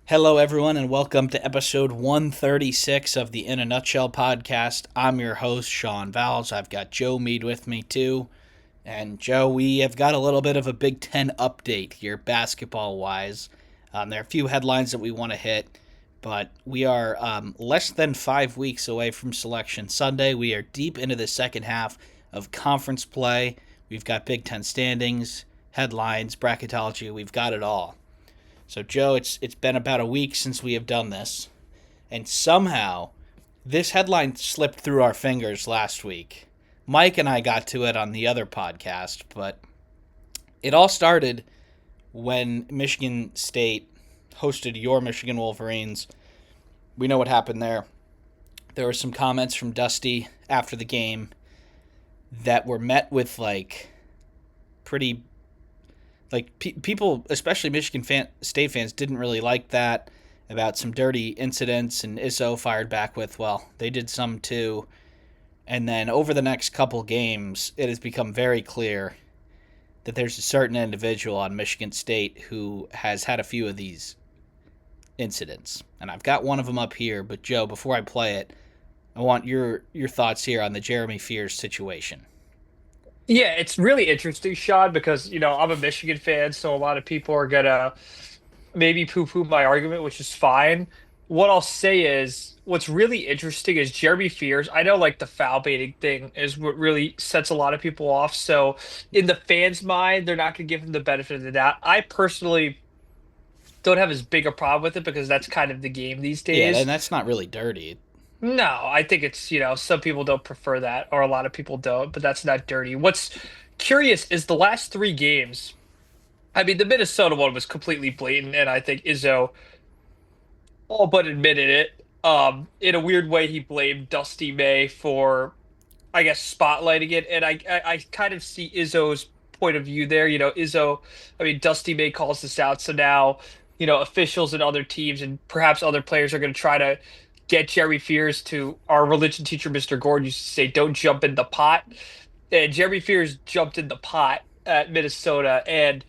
Hello, everyone, and welcome to episode 136 of the In a Nutshell podcast. I'm your host, Sean Vowells. I've got Joe Meade with me, too. And, Joe, we have got a little bit of a Big Ten update here, basketball wise. There are a few headlines that we want to hit, but we are less than 5 weeks away from Selection Sunday. We are deep into the second half of conference play. We've got Big Ten standings, headlines, bracketology. We've got it all. So, Joe, it's been about a week since we have done this, and somehow this headline slipped through our fingers last week. Mike and I got to it on the other podcast, but it all started when Michigan State hosted your Michigan Wolverines. We know what happened there. There were some comments from Dusty after the game that were met with pretty people, especially State fans, didn't really like that, about some dirty incidents, and Izzo fired back with, well, they did some too. And then over the next couple games, it has become very clear that there's a certain individual on Michigan State who has had a few of these incidents. And I've got one of them up here, but Joe, before I play it, I want your thoughts here on the Jeremy Fears situation. Yeah, it's really interesting, Sean, because I'm a Michigan fan, so a lot of people are gonna maybe poo-poo my argument, which is fine. What I'll say is what's really interesting is Jeremy Fears. I know like the foul baiting thing is what really sets a lot of people off. So in the fans' mind, they're not gonna give him the benefit of the doubt. I personally don't have as big a problem with it because that's kind of the game these Yeah, days. and that's not really dirty. No, I think it's, some people don't prefer that, or a lot of people don't, but that's not dirty. What's curious is the last three games. I mean, the Minnesota one was completely blatant, and I think Izzo all but admitted it. In a weird way, he blamed Dusty May for, I guess, spotlighting it, and I kind of see Izzo's point of view there. Izzo, I mean, Dusty May calls this out, so now, officials and other teams and perhaps other players are going to try to get Jerry Fears to our religion teacher, Mr. Gordon, used to say, "Don't jump in the pot," and Jerry Fears jumped in the pot at Minnesota, and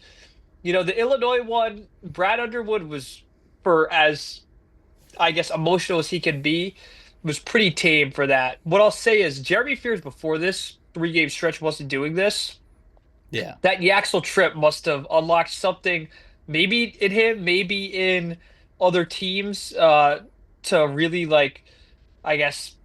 the Illinois one, Brad Underwood was, for as I guess emotional as he can be, was pretty tame for that. What I'll say is Jeremy Fears before this three-game stretch wasn't doing this. Yeah. That Yaxel trip must have unlocked something, maybe in him, maybe in other teams, to really I guess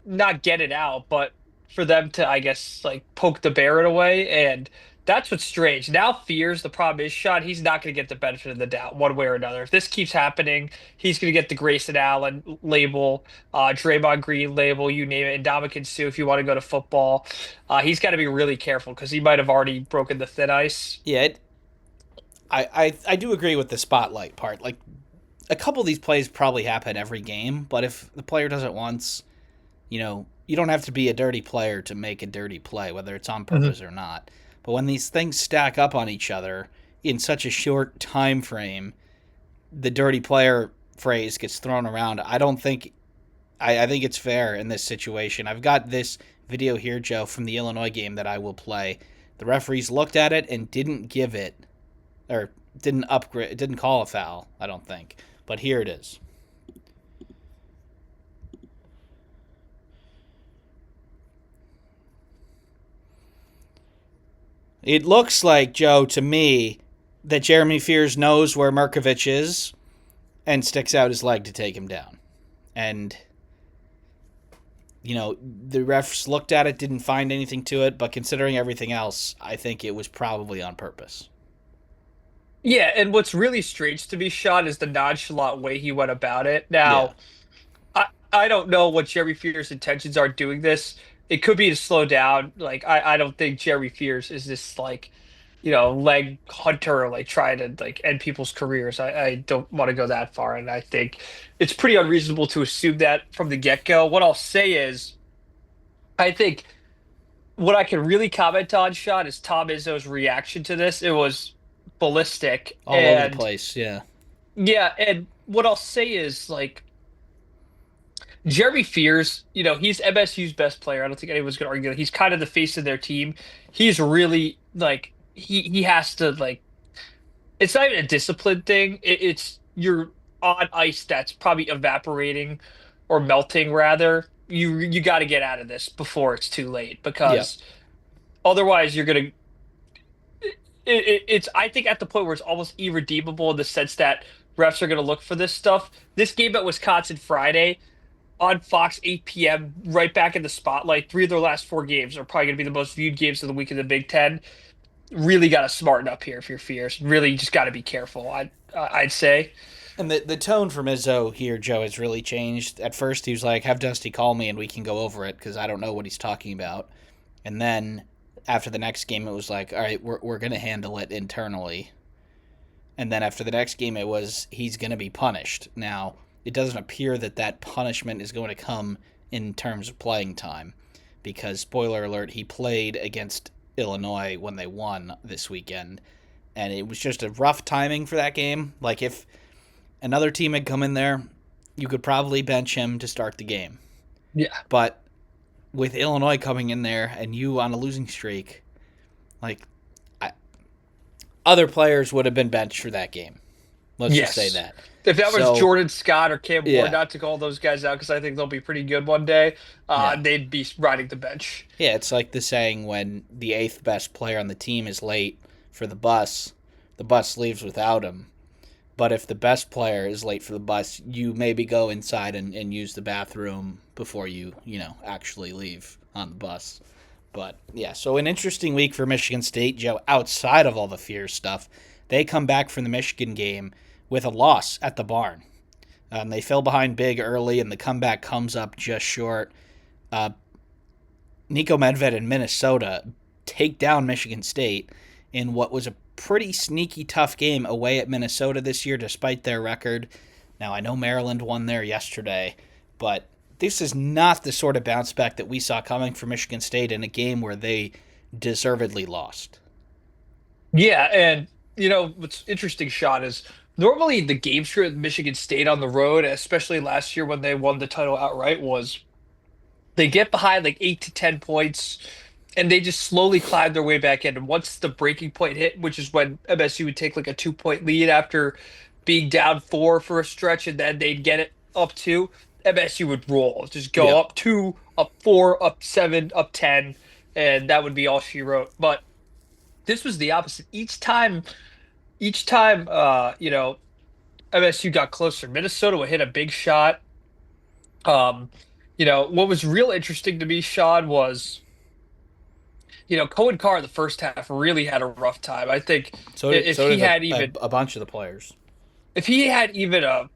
not get it out, but for them to, I guess, like poke the bear in a way. And that's what's strange. Now, Fears, the problem is, Sean, he's not going to get the benefit of the doubt one way or another. If this keeps happening, he's going to get the Grayson Allen label, Draymond Green label, you name it, and Ndamukong Suh if you want to go to football. He's got to be really careful because he might have already broken the thin ice. Yeah, I do agree with the spotlight part. Like, a couple of these plays probably happen every game, but if the player does it once, you don't have to be a dirty player to make a dirty play, whether it's on Mhm. purpose or not. But when these things stack up on each other in such a short time frame, the dirty player phrase gets thrown around. I don't think I think it's fair in this situation. I've got this video here, Joe, from the Illinois game that I will play. The referees looked at it and didn't give it, or didn't call a foul, I don't think. But here it is. It looks like, Joe, to me, that Jeremy Fears knows where Markovich is and sticks out his leg to take him down. And, the refs looked at it, didn't find anything to it, but considering everything else, I think it was probably on purpose. Yeah, and what's really strange to me, Sean, is the nonchalant way he went about it. Yeah. Now, I don't know what Jerry Fears' intentions are doing this. It could be to slow down. Like I don't think Jerry Fears is this leg hunter, like trying to like end people's careers. I don't want to go that far, and I think it's pretty unreasonable to assume that from the get-go. What I'll say is I think what I can really comment on, Sean, is Tom Izzo's reaction to this. It was ballistic. All over the And place, yeah. yeah, and what I'll say is like Jeremy Fears, he's MSU's best player. I don't think anyone's gonna argue that. He's kind of the face of their team. He's really he has to like it's not even a discipline thing. It's you're on ice that's probably evaporating or melting rather, you got to get out of this before it's too late Yeah. because otherwise you're gonna. It's I think at the point where it's almost irredeemable in the sense that refs are gonna look for this stuff. This game at Wisconsin Friday on Fox 8 p.m. right back in the spotlight. Three of their last four games are probably gonna be the most viewed games of the week in the Big Ten. Really got to smarten up here if you're fierce. Really just got to be careful. I'd say. And the tone from Izzo here, Joe, has really changed. At first, he was like, "Have Dusty call me and we can go over it because I don't know what he's talking about." And then after the next game, it was like, "All right, we're gonna handle it internally." And then after the next game, it was he's gonna be punished. Now it doesn't appear that that punishment is going to come in terms of playing time, because spoiler alert, he played against Illinois when they won this weekend, and it was just a rough timing for that game. Like if another team had come in there, you could probably bench him to start the game. Yeah. But with Illinois coming in there and you on a losing streak, like I, other players would have been benched for that game. Let's just say Yes. that. If that was So Jordan Scott or Cam Ward, yeah, not to call those guys out because I think they'll be pretty good one day, yeah, they'd be riding the bench. yeah. It's like the saying when the eighth best player on the team is late for the bus leaves without him. But if the best player is late for the bus, you maybe go inside and use the bathroom before you actually leave on the bus. But yeah, so an interesting week for Michigan State, Joe, outside of all the fear stuff. They come back from the Michigan game with a loss at the barn. They fell behind big early, and the comeback comes up just short. Uh, Nico Medved in Minnesota take down Michigan State in what was a pretty sneaky tough game away at Minnesota this year, despite their record. Now, I know Maryland won there yesterday, but this is not the sort of bounce back that we saw coming from Michigan State in a game where they deservedly lost. Yeah, and what's interesting, Sean, is normally the game script with Michigan State on the road, especially last year when they won the title outright, was they get behind like 8 to 10 points and they just slowly climb their way back in. And once the breaking point hit, which is when MSU would take like a 2 point lead after being down four for a stretch, and then they'd get it up two, MSU would roll, just go Yeah. up two, up four, up seven, up 10, and that would be all she wrote. But this was the opposite. Each time, MSU got closer. Minnesota would hit a big shot. Um, what was real interesting to me, Sean, was Cohen Carr in the first half really had a rough time. I think So did if so he did had even a bunch of the players. if he had even a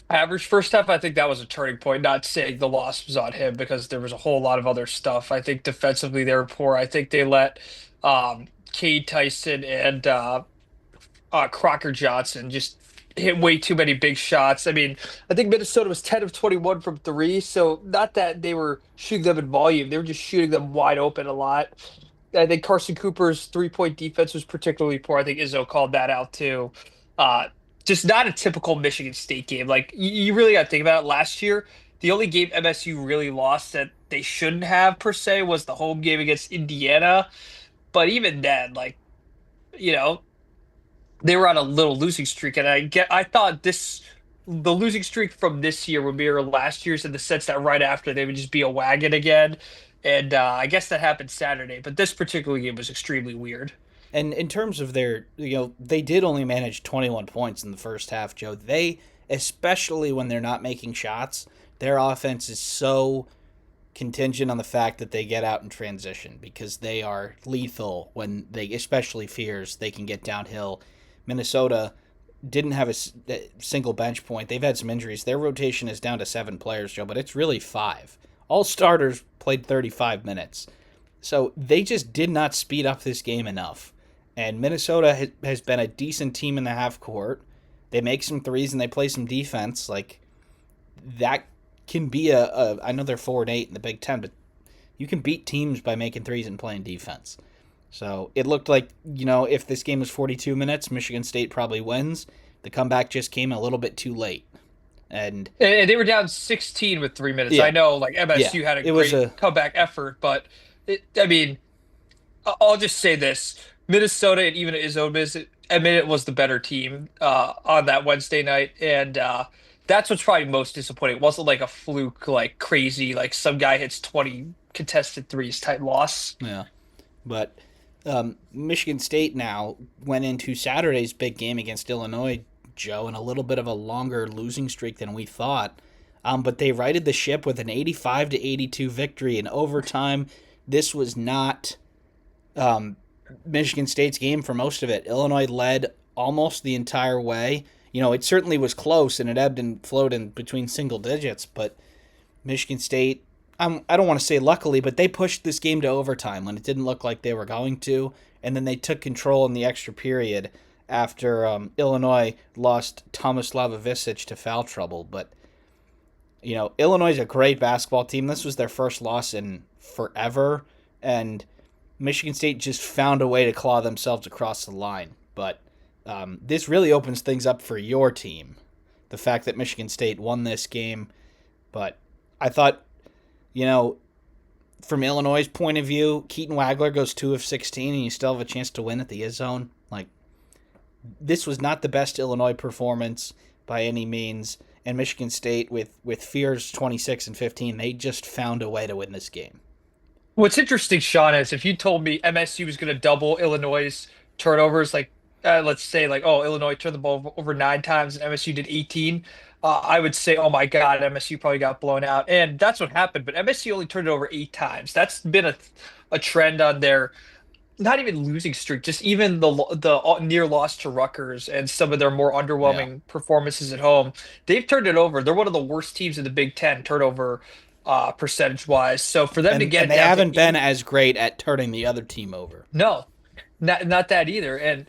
average first half, I think that was a turning point. Not saying the loss was on him because there was a whole lot of other stuff. I think defensively they were poor. I think they let Cade Tyson and Crocker Johnson just hit way too many big shots. I mean, I think Minnesota was 10 of 21 from three, so not that they were shooting them in volume, they were just shooting them wide open a lot. I think Carson Cooper's 3 point defense was particularly poor. I think Izzo called that out too. Uh, just not a typical Michigan State game. Like you really got to think about it. Last year, the only game MSU really lost that they shouldn't have per se was the home game against Indiana. But even then, like you know, they were on a little losing streak, and I thought the losing streak from this year would mirror last year's in the sense that right after they would just be a wagon again, and I guess that happened Saturday. But this particular game was extremely weird. And in terms of they did only manage 21 points in the first half, Joe. Especially when they're not making shots, their offense is so contingent on the fact that they get out in transition because they are lethal when especially fears, they can get downhill. Minnesota didn't have a single bench point. They've had some injuries. Their rotation is down to 7 players, Joe, but it's really 5. All starters played 35 minutes. So they just did not speed up this game enough. And Minnesota has been a decent team in the half court. They make some threes and they play some defense. Like that can be I know they're 4-8 in the Big Ten, but you can beat teams by making threes and playing defense. So it looked like, if this game was 42 minutes, Michigan State probably wins. The comeback just came a little bit too late. And And they were down 16 with 3 minutes. I yeah, know, like yeah, MSU had a it was great comeback effort, but I mean, I'll just say this: Minnesota and even Izzo admit it was the better team on that Wednesday night, and that's what's probably most disappointing. It wasn't like a fluke, like crazy, like some guy hits 20 contested threes type loss. Yeah. But Michigan State now went into Saturday's big game against Illinois, Joe, in a little bit of a longer losing streak than we thought. But they righted the ship with an 85-82 victory in overtime. This was not Michigan State's game for most of it. Illinois led almost the entire way. It certainly was close and it ebbed and flowed in between single digits, but Michigan State, I don't want to say luckily, but they pushed this game to overtime when it didn't look like they were going to, and then they took control in the extra period after Illinois lost Tomislav Ivisic to foul trouble. But, Illinois is a great basketball team. This was their first loss in forever, and Michigan State just found a way to claw themselves across the line. But this really opens things up for your team, the fact that Michigan State won this game. But I thought, from Illinois' point of view, Keaton Wagler goes 2 of 16 and you still have a chance to win at the zone. Like, this was not the best Illinois performance by any means. And Michigan State, with Fears 26 and 15, they just found a way to win this game. What's interesting, Sean, is if you told me MSU was going to double Illinois' turnovers, like let's say, like, oh, Illinois turned the ball over 9 times and MSU did 18, I would say, oh my God, MSU probably got blown out, and that's what happened. But MSU only turned it over 8 times. That's been a trend on their not even losing streak, just even the near loss to Rutgers and some of their more Yeah. underwhelming performances at home. They've turned it over. They're one of the worst teams in the Big Ten turnover percentage wise. So for them to get And it they down to haven't been as great at turning the other team over. no, not that either. And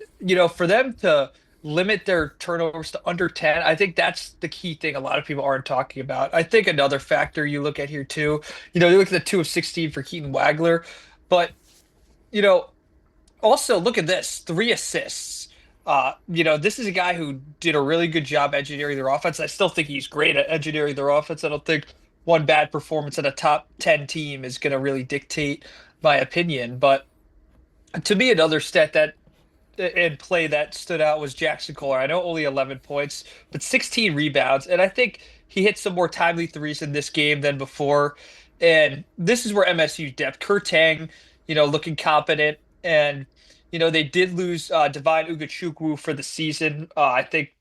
for them to limit their turnovers to under 10, I think that's the key thing a lot of people aren't talking about. I think another factor you look at here too, you look at the 2 of 16 for Keaton Wagler, but you know, also look at this, 3 assists. This is a guy who did a really good job engineering their offense. I still think he's great at engineering their offense. I don't think one bad performance at a top 10 team is going to really dictate my opinion, but to me, another stat that in play that stood out was Jackson Kohler. I know only 11 points, but 16 rebounds. And I think he hit some more timely threes in this game than before. And this is where MSU depth. Kurt Tang, looking competent. And, they did lose Divine Ugachukwu for the season. I think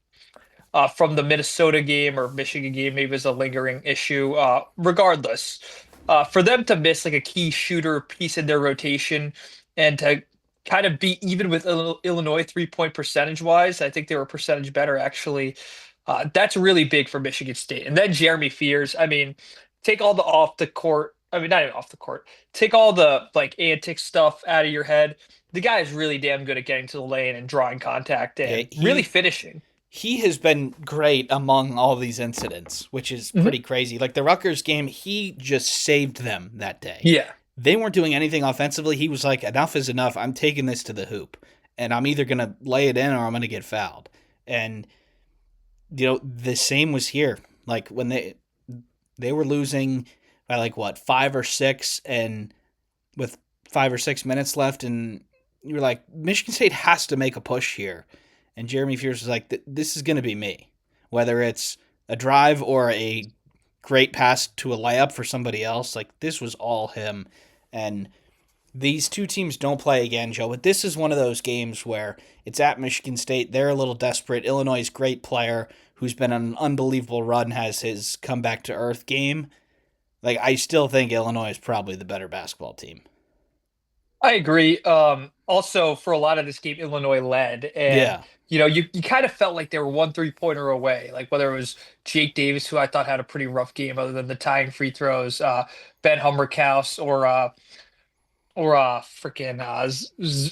from the Minnesota game or Michigan game, maybe it was a lingering issue. Regardless, for them to miss like a key shooter piece in their rotation and to kind of be even with Illinois 3-point percentage wise, I think they were a percentage better actually. That's really big for Michigan State. And then Jeremy Fears, I mean, take all the off the court. I mean, not even off the court. Take all the like antic stuff out of your head. The guy is really damn good at getting to the lane and drawing contact Yeah, and really he finishing. he has been great among all these incidents, which is Mhm. pretty crazy. Like the Rutgers game, he just saved them that day. Yeah. They weren't doing anything offensively. He was like, enough is enough. I'm taking this to the hoop, and I'm either going to lay it in or I'm going to get fouled. And, the same was here. Like when they were losing by like what, 5 or 6, and with 5 or 6 minutes left, and you were like, Michigan State has to make a push here. And Jeremy Fears was like, this is going to be me. Whether it's a drive or a great pass to a layup for somebody else, like this was all him. And these two teams don't play again, Joe, but this is one of those games where it's at Michigan State. They're a little desperate. Illinois' great player who's been on an unbelievable run has his come back to earth game. Like, I still think Illinois is probably the better basketball team. I agree. Also, for a lot of this game, Illinois led, and Yeah. you kind of felt like they were 1 3-pointer away. Like whether it was Jake Davis, who I thought had a pretty rough game, other than the tying free throws, Ben Hummerkaus, or freaking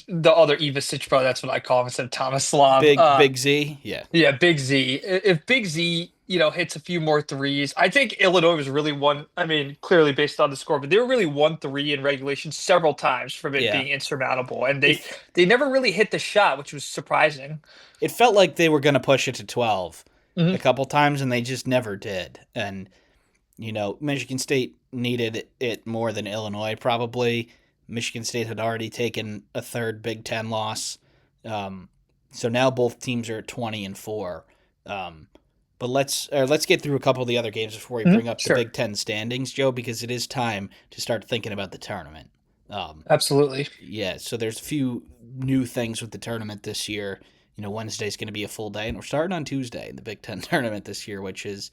the other Ivisic brother. That's what I call him instead of Thomas Slav. Big Z. Yeah. Yeah, Big Z. If Big Z, hits a few more threes, I think Illinois was really one. I mean, clearly based on the score, but they were really 1 3 in regulation several times from it Yeah. being insurmountable, and they It, they never really hit the shot, which was surprising. it felt like they were going to push it to 12 a Mhm. couple times, and they just never did. And, Michigan State needed it more than Illinois, probably. Michigan State had already taken a third Big Ten loss. Um, So now both teams are at 20-4. Um, but let's get through a couple of the other games before we Mhm. bring up the Sure. Big Ten standings, Joe, because it is time to start thinking about the tournament. Um, Absolutely. yeah, so there's a few new things with the tournament this year. Wednesday's going to be a full day, and we're starting on Tuesday in the Big Ten tournament this year, which is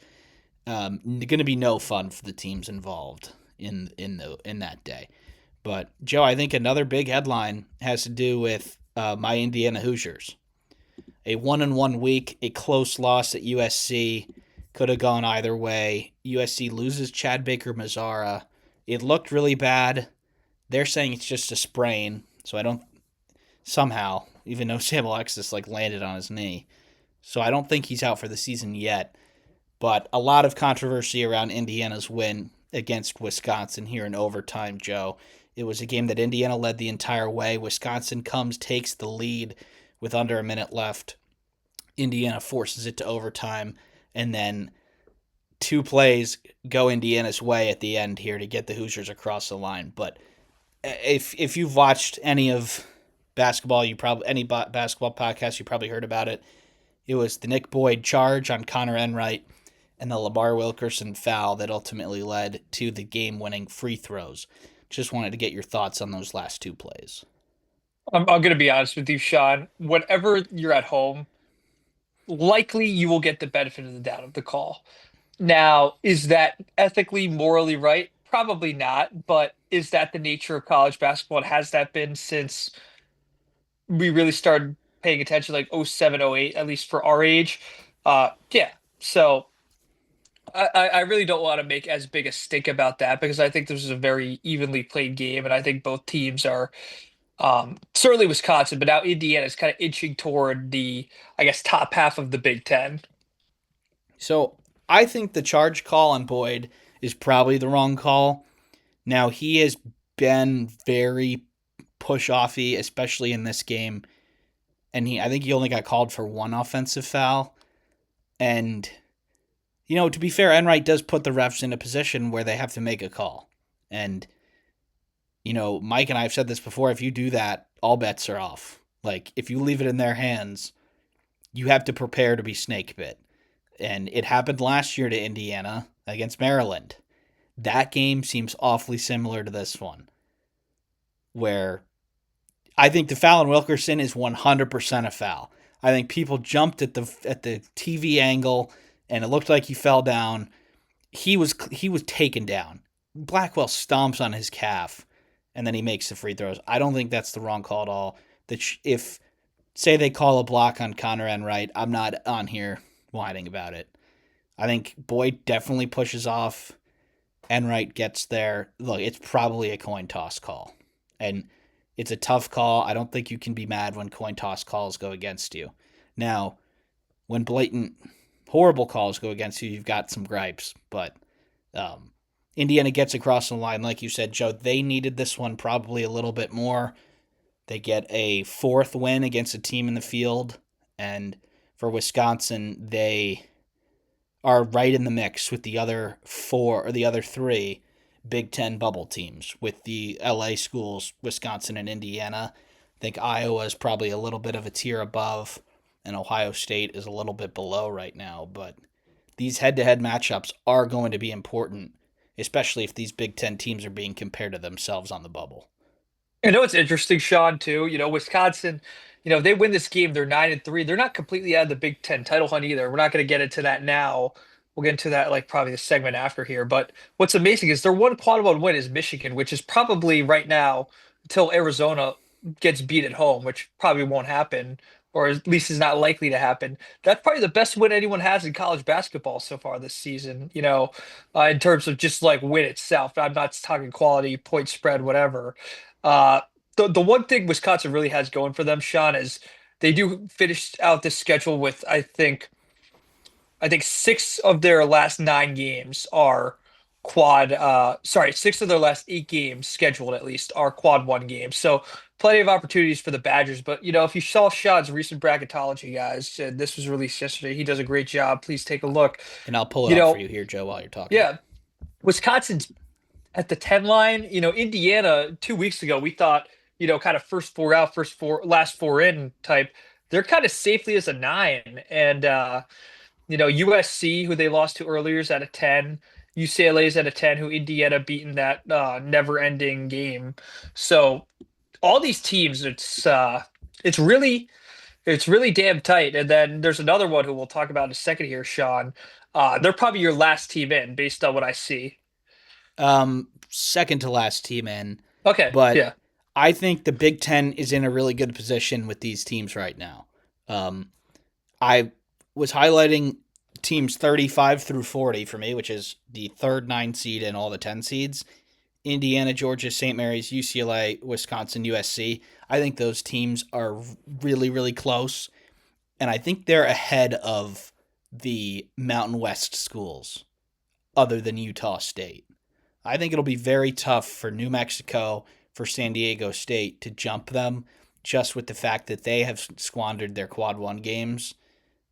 going to be no fun for the teams involved in that day. But Joe, I think another big headline has to do with my Indiana Hoosiers. A 1-1 week, a close loss at USC, could have gone either way. USC loses Chad Baker Mazzara. It looked really bad. They're saying it's just a sprain, so I don't somehow, even though Sam Alexis landed on his knee. So I don't think he's out for the season yet. But a lot of controversy around Indiana's win against Wisconsin here in overtime, Joe. It was a game that Indiana led the entire way. Wisconsin takes the lead with under a minute left. Indiana forces it to overtime, and then two plays go Indiana's way at the end here to get the Hoosiers across the line. But if you've watched any of basketball, basketball podcast, you probably heard about it. It was the Nick Boyd charge on Connor Enright and the Lamar Wilkerson foul that ultimately led to the game-winning free throws. Just wanted to get your thoughts on those last two plays. I'm going to be honest with you, Sean. Whenever you're at home, likely you will get the benefit of the doubt of the call. Now, is that ethically, morally right? Probably not, but is that the nature of college basketball? And has that been since we really started paying attention, like '07, '08, at least for our age? Yeah. So I really don't want to make as big a stink about that because I think this is a very evenly played game, and I think both teams are certainly Wisconsin, but now Indiana is kind of inching toward the, I guess, top half of the Big Ten. So I think the charge call on Boyd is probably the wrong call. Now he has been very push offy, especially in this game, and I think he only got called for one offensive foul. And to be fair, Enright does put the refs in a position where they have to make a call. And Mike and I have said this before. If you do that, all bets are off. If you leave it in their hands, you have to prepare to be snake bit. And it happened last year to Indiana against Maryland. That game seems awfully similar to this one, where I think the foul on Wilkerson is 100% a foul. I think people jumped at the TV angle, and it looked like he fell down. He was taken down. Blackwell stomps on his calf, and then he makes the free throws. I don't think that's the wrong call at all. If say they call a block on Connor Enright, I'm not on here whining about it. I think Boyd definitely pushes off. Enright gets there. Look, it's probably a coin toss call, and it's a tough call. I don't think you can be mad when coin toss calls go against you. Now, when blatant horrible calls go against you, you've got some gripes. But um, Indiana gets across the line, like you said, Joe. They needed this one probably a little bit more. They get a fourth win against a team in the field, and for Wisconsin, they are right in the mix with the other four or the other three Big Ten bubble teams with the LA schools, Wisconsin and Indiana. I think Iowa is probably a little bit of a tier above, and Ohio State is a little bit below right now. But these head to head matchups are going to be important, especially if these Big Ten teams are being compared to themselves on the bubble. I know it's interesting, Sean, too. Wisconsin, they win this game, they're 9-3. They're not completely out of the Big Ten title hunt either. We're not going to get into that now. We'll get into that like probably the segment after here. But what's amazing is their one quad one win is Michigan, which is probably right now until Arizona gets beat at home, which probably won't happen, or at least is not likely to happen. That's probably the best win anyone has in college basketball so far this season, in terms of just like win itself. I'm not talking quality, point spread, whatever. Uh, the one thing Wisconsin really has going for them, Sean, is they do finish out this schedule with I think six of their last nine games are quad. Sorry, six of their last eight games scheduled at least are quad one games. So plenty of opportunities for the Badgers. But if you saw Sean's recent bracketology, guys, this was released yesterday. He does a great job. Please take a look. And I'll pull it You up for know, you here, Joe, while you're talking. yeah, Wisconsin's at the 10 line. Indiana 2 weeks ago, we thought, kind of first four out, last four in type. they're kind of safely as a 9. And USC, who they lost to earlier, is at a 10. UCLA is at a 10, who Indiana beat in that never-ending game. So all these teams, it's really damn tight. And then there's another one who we'll talk about in a second here, Sean. They're probably your last team in, based on what I see. Second to last team in, Okay, but yeah, I think the Big Ten is in a really good position with these teams right now. Um, I was highlighting teams 35 through 40 for me, which is the third 9 seed and all the 10 seeds. Indiana, Georgia, St. Mary's, UCLA, Wisconsin, USC. I think those teams are really, really close. And I think they're ahead of the Mountain West schools, other than Utah State. I think it'll be very tough for New Mexico, for San Diego State to jump them, just with the fact that they have squandered their quad one games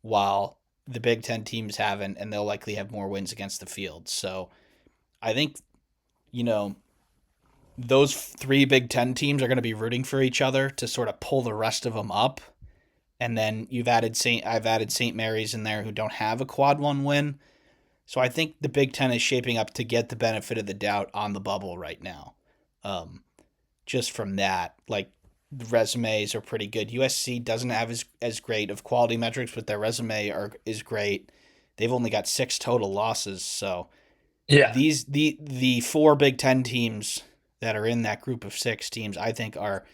while the Big Ten teams haven't, and they'll likely have more wins against the field. So I think, you know, those 3 Big Ten teams are going to be rooting for each other to sort of pull the rest of them up. And then I've added St. Mary's in there who don't have a quad one win. So I think the Big Ten is shaping up to get the benefit of the doubt on the bubble right now. Um, just from that, like the resumes are pretty good. USC doesn't have as great of quality metrics, but their resume is great. They've only got 6 total losses, so yeah, the 4 Big Ten teams that are in that group of 6 teams, I think, are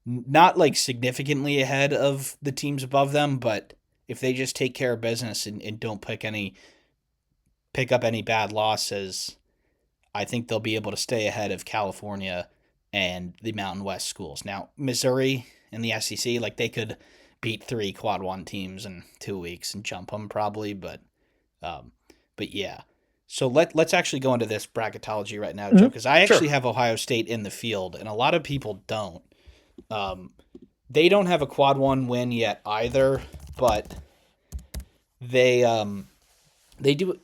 not like significantly ahead of the teams above them, but if they just take care of business and don't pick up any bad losses, I think they'll be able to stay ahead of California and the Mountain West schools. Now, Missouri and the SEC, like they could beat 3 quad one teams in 2 weeks and jump them probably, um, but yeah. So let's actually go into this bracketology right now, Joe, hmm, because I sure. actually have Ohio State in the field, and a lot of people don't. Um, they don't have a quad one win yet either, but they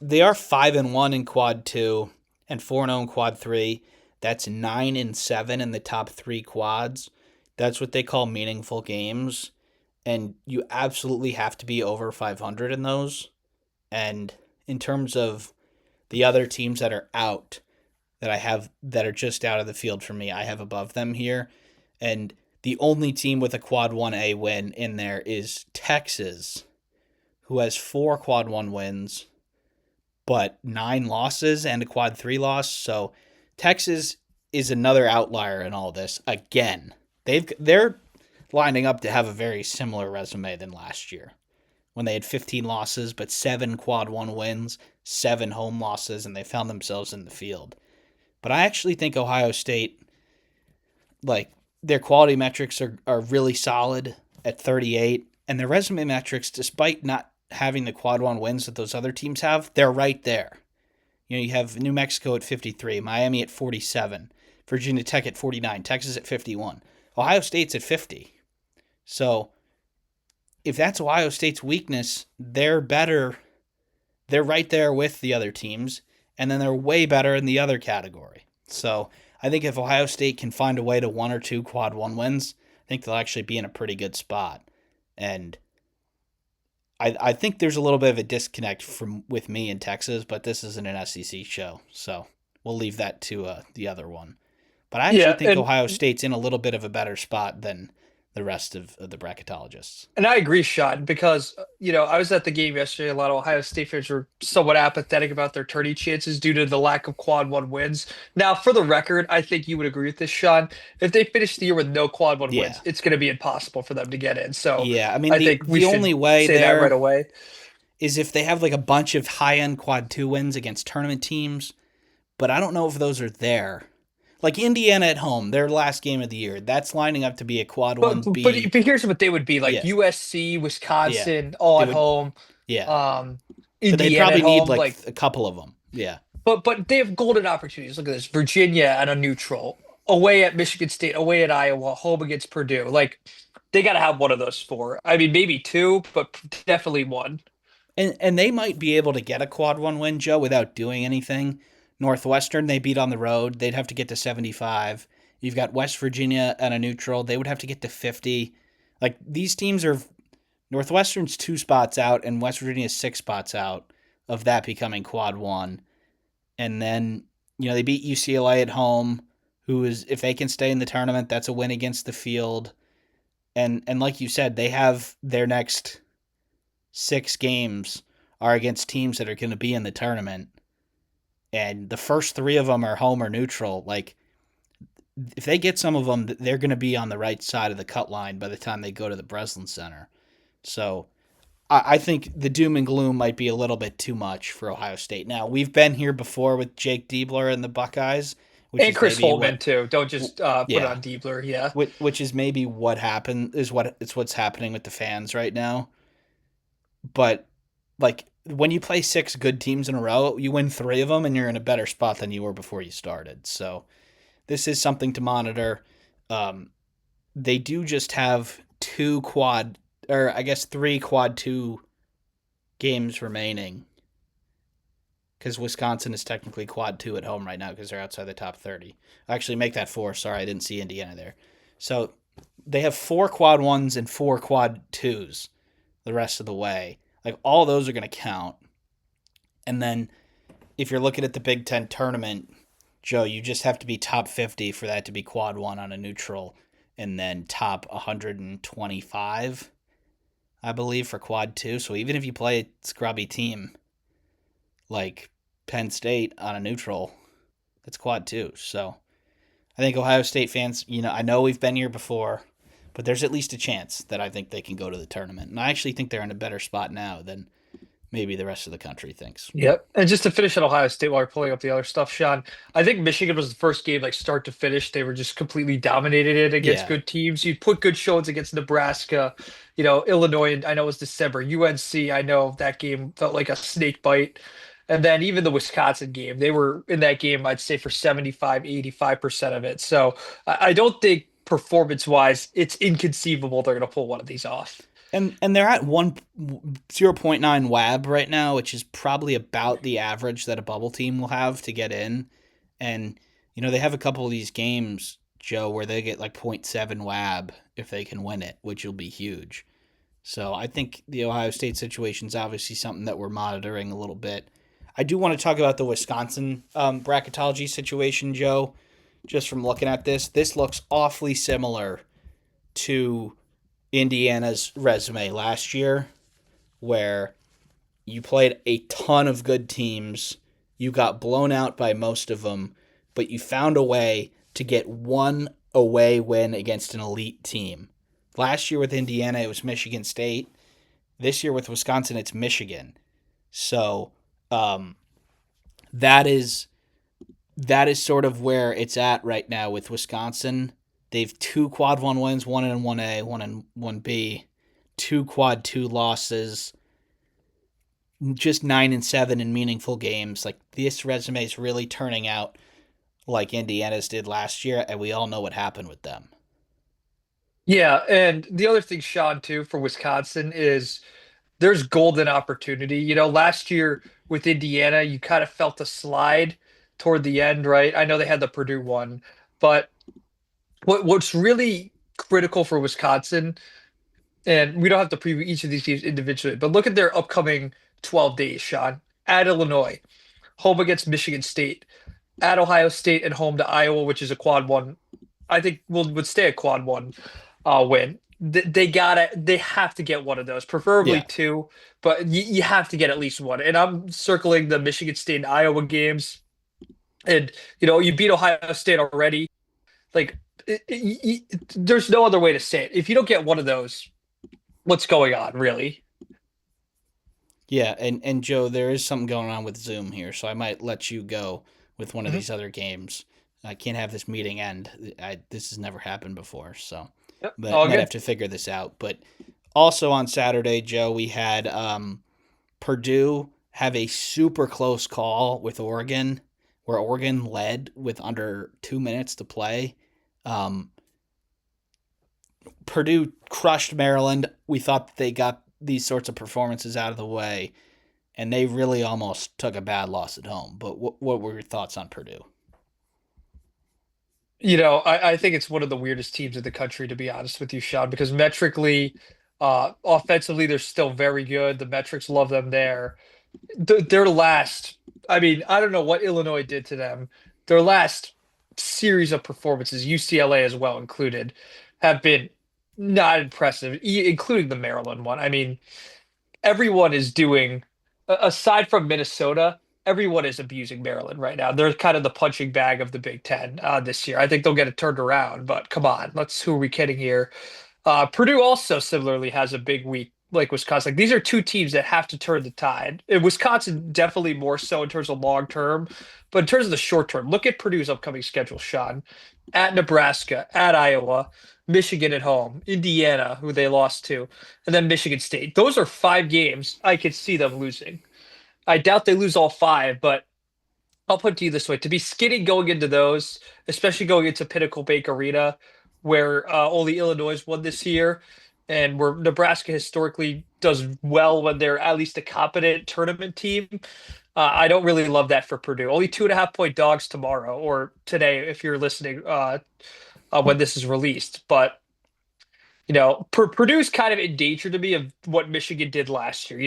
they are 5-1 in quad two and 4-0 in quad three. That's 9-7 in the top 3 quads. That's what they call meaningful games, and you absolutely have to be over 500 in those. And in terms of the other teams that are out, that I have that are just out of the field for me, I have above them here. And the only team with a quad 1A win in there is Texas, who has 4 quad 1 wins but 9 losses and a quad 3 loss. So Texas is another outlier in all this again. They're lining up to have a very similar resume than last year when they had 15 losses but 7 quad 1 wins, 7 home losses, and they found themselves in the field. But I actually think Ohio State, like, their quality metrics are really solid at 38, and their resume metrics, despite not having the quad one wins that those other teams have, they're right there. You know, you have New Mexico at 53, Miami at 47, Virginia Tech at 49, Texas at 51, Ohio State's at 50. So if that's Ohio State's weakness, they're better. They're right there with the other teams, and then they're way better in the other category. So I think if Ohio State can find a way to 1 or 2 quad one wins, I think they'll actually be in a pretty good spot. And I think there's a little bit of a disconnect from with me in Texas, but this isn't an SEC show, so we'll leave that to the other one. But I actually Yeah, think and Ohio State's in a little bit of a better spot than the rest of the bracketologists. And I agree, Sean, because I was at the game yesterday. A lot of Ohio State fans were somewhat apathetic about their tourney chances due to the lack of quad one wins. Now, for the record, I think you would agree with this, Sean. If they finish the year with no quad one Yeah, wins, it's going to be impossible for them to get in. So yeah. I mean, I the think we the should only way say that right there away. is if they have like a bunch of high end quad two wins against tournament teams, but I don't know if those are there. Like Indiana at home, their last game of the year, that's lining up to be a quad But one but B. but here's what they would be like: Yeah, USC, yeah. Wisconsin, all They at would, home, yeah. um, But they'd Indiana at probably need home. like Like a couple of them. Yeah, But they have golden opportunities. Look at this: Virginia and a neutral, away at Michigan State, away at Iowa, home against Purdue. Like they got to have one of those 4. I mean, maybe 2, but definitely one. and they might be able to get a quad one win, Joe, without doing anything. Northwestern they beat on the road. They'd have to get to 75. You've got West Virginia and a neutral. They would have to get to 50. Like these teams are Northwestern's 2 spots out, and West Virginia's 6 spots out of that becoming quad one. And then, they beat UCLA at home, who is, if they can stay in the tournament, that's a win against the field. And like you said, they have their next 6 games are against teams that are going to be in the tournament. And the first 3 of them are home or neutral. Like, if they get some of them, they're going to be on the right side of the cut line by the time they go to the Breslin Center. So I think the doom and gloom might be a little bit too much for Ohio State. Now, we've been here before with Jake Diebler and the Buckeyes, which And is Chris maybe Holtman what, too. Don't just put it yeah, on Diebler. Yeah. which is maybe what happened, what's happening with the fans right now. But like when you play 6 good teams in a row, you win 3 of them, and you're in a better spot than you were before you started. So this is something to monitor. Um, they do just have 3 quad 2 games remaining because Wisconsin is technically quad 2 at home right now because they're outside the top 30. Actually, make that 4. Sorry, I didn't see Indiana there. So they have 4 quad 1s and 4 quad 2s the rest of the way. Like, all those are going to count. And then if you're looking at the Big Ten tournament, Joe, you just have to be top 50 for that to be quad 1 on a neutral, and then top 125, I believe, for quad 2. So even if you play a scrubby team like Penn State on a neutral, that's quad 2. So I think Ohio State fans, I know we've been here before, but there's at least a chance that I think they can go to the tournament. And I actually think they're in a better spot now than maybe the rest of the country thinks. Yep. And just to finish at Ohio State while we're pulling up the other stuff, Sean, I think Michigan was the first game, like start to finish. They were just completely dominated it against Yeah. good teams. You put good shows against Nebraska, Illinois, and I know it was December. UNC, I know that game felt like a snake bite. And then even the Wisconsin game, they were in that game, I'd say for 75, 85% of it. So I don't think performance wise, it's inconceivable they're going to pull one of these off. And they're at 0.9 WAB right now, which is probably about the average that a bubble team will have to get in. And they have a couple of these games, Joe, where they get like zero point 0.7 WAB if they can win it, which will be huge. So I think the Ohio State situation is obviously something that we're monitoring a little bit. I do want to talk about the Wisconsin bracketology situation, Joe. Just from looking at this looks awfully similar to Indiana's resume last year, where you played a ton of good teams, you got blown out by most of them, but you found a way to get one away win against an elite team. Last year with Indiana, it was Michigan State. This year with Wisconsin, it's Michigan. So that is sort of where it's at right now with Wisconsin. They've 2 quad 1 wins, one in 1A, one in 1B, 2 quad 2 losses, just 9-7 in meaningful games. Like, this resume is really turning out like Indiana's did last year, and we all know what happened with them. Yeah, and the other thing, Sean, too, for Wisconsin is there's golden opportunity. Last year with Indiana, you kind of felt a slide toward the end, right? I know they had the Purdue one, but what's really critical for Wisconsin, and we don't have to preview each of these teams individually, but look at their upcoming 12 days, Sean. At Illinois, home against Michigan State, at Ohio State, and home to Iowa, which is a quad 1. I think would stay a quad 1 win. They have to get one of those, preferably Yeah. 2, but you have to get at least one. And I'm circling the Michigan State and Iowa games. And you beat Ohio State already. Like, there's no other way to say it. If you don't get one of those, what's going on, really? Yeah, and Joe, there is something going on with Zoom here, so I might let you go with one of Mhm. these other games. I can't have this meeting end. This has never happened before, so Yep, but all might have good. to figure this out. But also on Saturday, Joe, we had Purdue have a super close call with Oregon, where Oregon led with under 2 minutes to play. Um, Purdue crushed Maryland. We thought that they got these sorts of performances out of the way, and they really almost took a bad loss at home. But what were your thoughts on Purdue? I think it's one of the weirdest teams in the country, to be honest with you, Sean, because metrically, Offensively, they're still very good. The metrics love them there. Their last, I mean, I don't know what Illinois did to them. Their last series of performances, UCLA as well included, have been not impressive, including the Maryland one. I mean, everyone is doing, aside from Minnesota, everyone is abusing Maryland right now. They're kind of the punching bag of the Big Ten this year. I think they'll get it turned around, but come on, who are we kidding here? Purdue also similarly has a big week like Wisconsin. Like, these are two teams that have to turn the tide. And Wisconsin definitely more so in terms of long term, but in terms of the short term, look at Purdue's upcoming schedule, Sean. At Nebraska, at Iowa, Michigan at home, Indiana, who they lost to, and then Michigan State. Those are 5 games I could see them losing. I doubt they lose all five, but I'll put it to you this way: to be skinny going into those, especially going into Pinnacle Bank Arena, where only Illinois won this year, and where Nebraska historically does well when they're at least a competent tournament team. I don't really love that for Purdue. Only 2.5 point dogs tomorrow or today, if you're listening when this is released. But Purdue's kind of in danger to me of what Michigan did last year.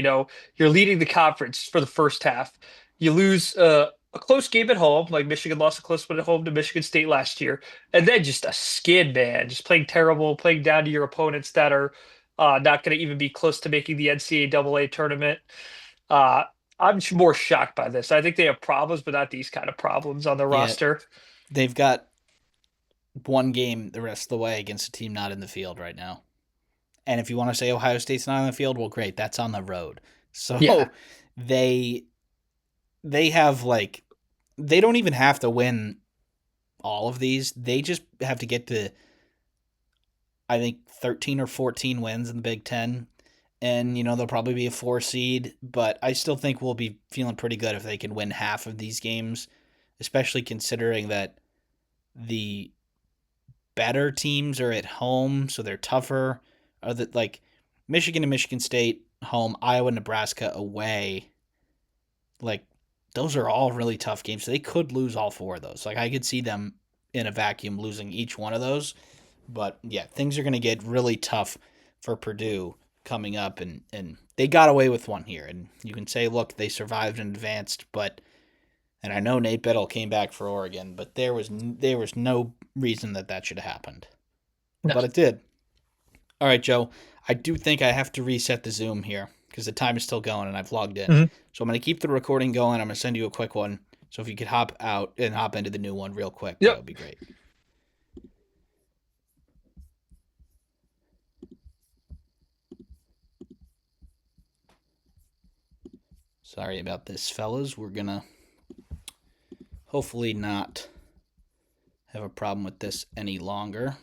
You're leading the conference for the first half. You lose a close game at home, like Michigan lost a close one at home to Michigan State last year, and then just a skid, man, just playing terrible, playing down to your opponents that are not going to even be close to making the NCAA tournament. Uh, I'm more shocked by this. I think they have problems, but not these kind of problems on the Yeah, roster. they've got one game the rest of the way against a team not in the field right now. And if you want to say Ohio State's not on the field, well, great, that's on the road. Yeah. So they they have like they don't even have to win all of these. They just have to get to I think 13 or 14 wins in the Big 10 and they'll probably be a 4 seed, but I still think we'll be feeling pretty good if they can win half of these games, especially considering that the better teams are at home, so they're tougher. Are that like Michigan and Michigan State home, Iowa, Nebraska away. Like those are all really tough games. So they could lose all four of those. Like I could see them in a vacuum losing each one of those. But yeah, things are going to get really tough for Purdue coming up, and they got away with one here. And you can say, look, they survived and advanced, but and I know Nate Biddle came back for Oregon, but there was no reason that should have happened, No. but it did. All right, Joe. I do think I have to reset the Zoom here because the time is still going and I've logged in. Mhm. So I'm going to keep the recording going. I'm going to send you a quick one. So if you could hop out and hop into the new one real quick, that Yep. would be great. Sorry about this, fellas. We're going to hopefully not have a problem with this any longer.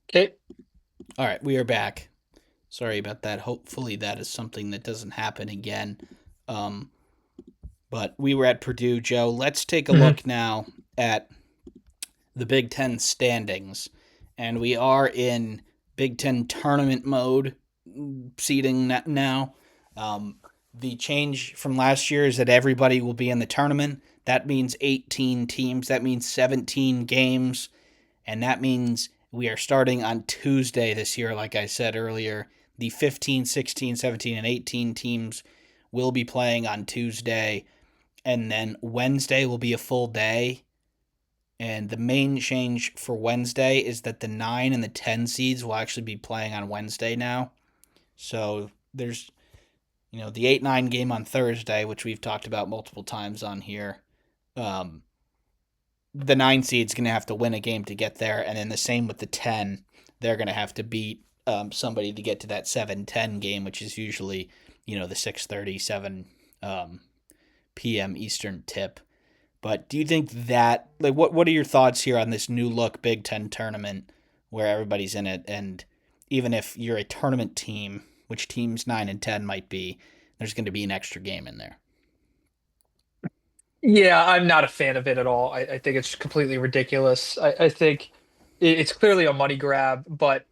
Okay. All right, we are back. Sorry about that. Hopefully that is something that doesn't happen again. Um, but we were at Purdue, Joe. Let's take a Mhm. look now at the Big Ten standings. And we are in Big Ten tournament mode seeding now. The change from last year is that everybody will be in the tournament. That means 18 teams. That means 17 games. And that means we are starting on Tuesday this year, like I said earlier. The 15, 16, 17, and 18 teams will be playing on Tuesday. And then Wednesday will be a full day. And the main change for Wednesday is that the 9 and the 10 seeds will actually be playing on Wednesday now. So there's, the 8-9 game on Thursday, which we've talked about multiple times on here. Um, the 9 seed's going to have to win a game to get there. And then the same with the 10. They're going to have to beat somebody to get to that 7-10 game, which is usually, the 6:30, 7 um, p.m. Eastern tip. But do you think that what are your thoughts here on this new look Big Ten tournament where everybody's in it, and even if you're a tournament team, which teams 9 and 10 might be, there's going to be an extra game in there. Yeah, I'm not a fan of it at all. I think it's completely ridiculous. I think it's clearly a money grab, but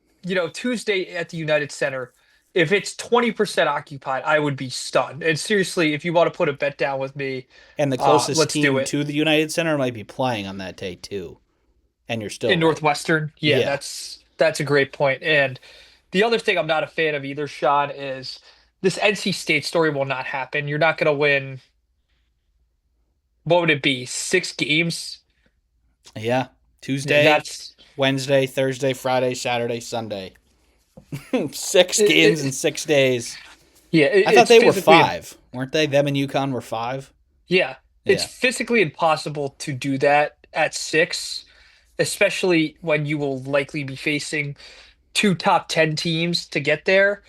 Tuesday at the United Center, if it's 20% occupied, I would be stunned. And seriously, if you want to put a bet down with me, And the closest let's do team it. to the United Center might be playing on that day too, and you're still In right. Northwestern, yeah, Yeah, that's a great point. And the other thing I'm not a fan of either, Sean, is this NC State story will not happen. You're not going to win, what would it be, 6 games? yeah. Tuesday, That's Wednesday, Thursday, Friday, Saturday, Sunday. 6 games in it, 6 days. yeah, I thought it's they were physically, five, weren't they? Them and UConn were five. yeah, it's Yeah, physically impossible to do that at 6, especially when you will likely be facing two top 10 teams to get there.